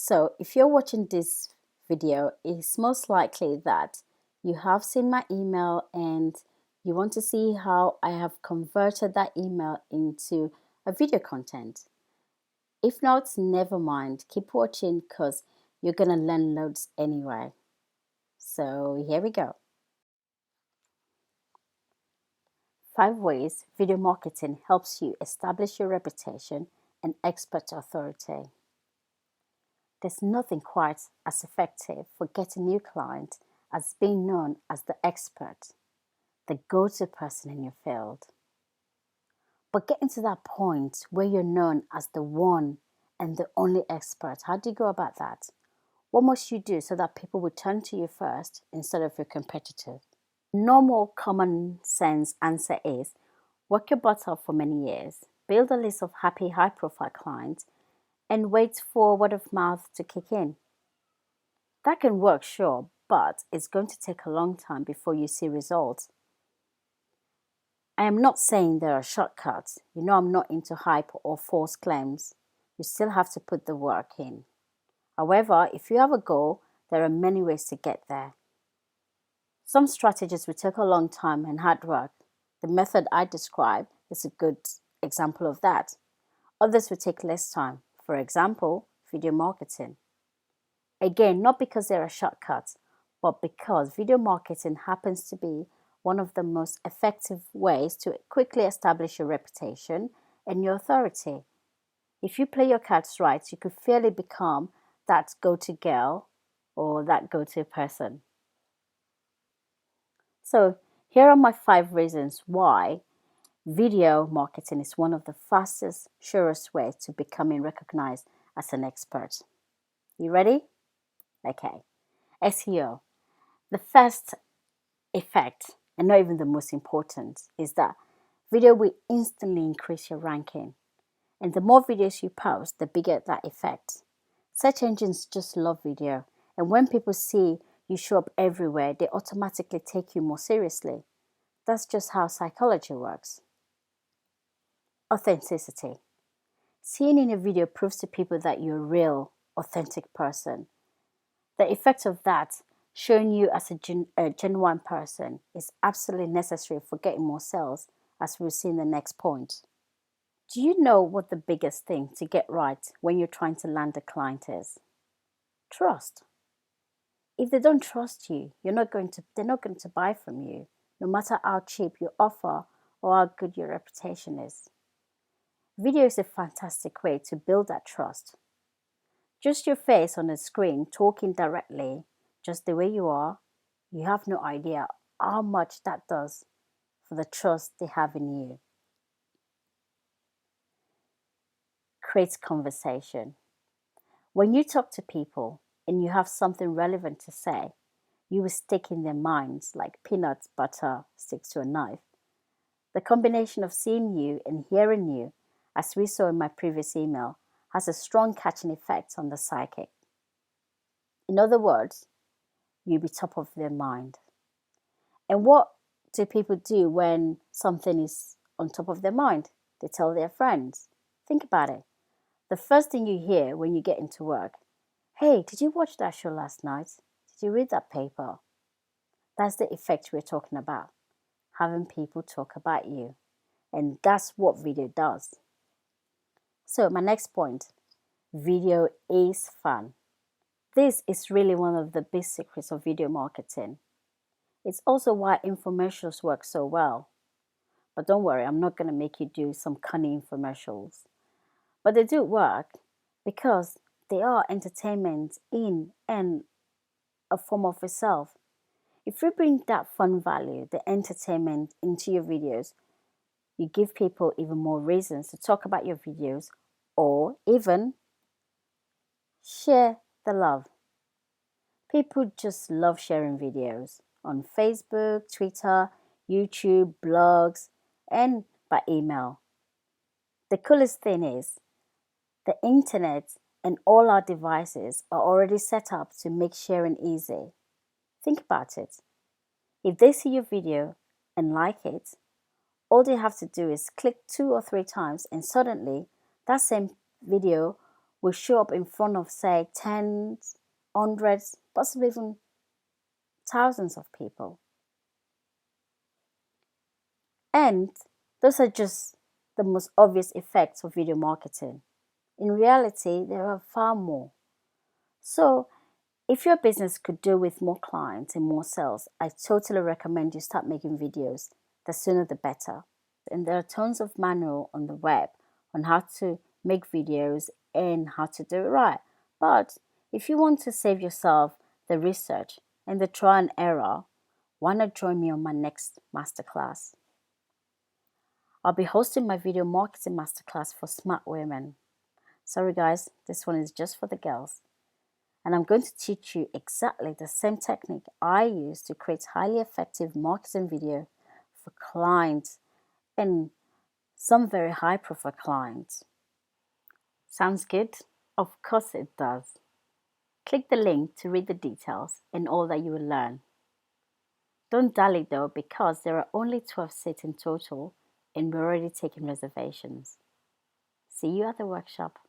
So if you're watching this video, it's most likely that you have seen my email and you want to see how I have converted that email into a video content. If not, never mind. Keep watching because you're going to learn loads anyway. So here we go. 5 ways video marketing helps you establish your reputation and expert authority. There's nothing quite as effective for getting new clients as being known as the expert, the go-to person in your field. But getting to that point where you're known as the one and the only expert, how do you go about that? What must you do so that people will turn to you first instead of your competitors? Normal common sense answer is work your butt off for many years, build a list of happy high profile clients, and wait for word of mouth to kick in. That can work, sure, but it's going to take a long time before you see results. I am not saying there are shortcuts. You know I'm not into hype or false claims. You still have to put the work in. However, if you have a goal, there are many ways to get there. Some strategies will take a long time and hard work. The method I describe is a good example of that. Others will take less time. For example, video marketing. Again, not because there are shortcuts, but because video marketing happens to be one of the most effective ways to quickly establish your reputation and your authority. If you play your cards right, you could fairly become that go-to girl or that go-to person. So here are my 5 reasons why video marketing is one of the fastest, surest ways to becoming recognized as an expert. You ready? Okay. SEO. The first effect, and not even the most important, is that video will instantly increase your ranking. And the more videos you post, the bigger that effect. Search engines just love video. And when people see you show up everywhere, they automatically take you more seriously. That's just how psychology works. Authenticity. Seeing in a video proves to people that you're a real, authentic person. The effect of that, showing you as a genuine person, is absolutely necessary for getting more sales, as we'll see in the next point. Do you know what the biggest thing to get right when you're trying to land a client is? Trust. If they don't trust you, they're not going to buy from you, no matter how cheap your offer or how good your reputation is. Video is a fantastic way to build that trust. Just your face on a screen, talking directly, just the way you are, you have no idea how much that does for the trust they have in you. Creates conversation. When you talk to people and you have something relevant to say, you will stick in their minds like peanut butter sticks to a knife. The combination of seeing you and hearing you, as we saw in my previous email, has a strong catching effect on the psychic. In other words, you'll be top of their mind. And what do people do when something is on top of their mind? They tell their friends. Think about it. The first thing you hear when you get into work, hey, did you watch that show last night? Did you read that paper? That's the effect we're talking about. Having people talk about you. And that's what video does. So my next point, video is fun. This is really one of the big secrets of video marketing. It's also why infomercials work so well. But don't worry, I'm not going to make you do some cunning infomercials. But they do work because they are entertainment in and a form of itself. If you bring that fun value, the entertainment into your videos, you give people even more reasons to talk about your videos or even share the love. People just love sharing videos on Facebook, Twitter, YouTube, blogs, and by email. The coolest thing is the internet and all our devices are already set up to make sharing easy. Think about it. If they see your video and like it, all they have to do is click 2 or 3 times and suddenly that same video will show up in front of, say, tens, hundreds, possibly even thousands of people. And those are just the most obvious effects of video marketing. In reality, there are far more. So, if your business could do with more clients and more sales, I totally recommend you start making videos. The sooner the better. And there are tons of manual on the web on how to make videos and how to do it right. But if you want to save yourself the research and the trial and error, why not join me on my next masterclass? I'll be hosting my video marketing masterclass for smart women. Sorry guys, this one is just for the girls. And I'm going to teach you exactly the same technique I use to create highly effective marketing video for clients and some very high profile clients. Sounds good? Of course it does. Click the link to read the details and all that you will learn. Don't dally though, because there are only 12 seats in total and we're already taking reservations. See you at the workshop.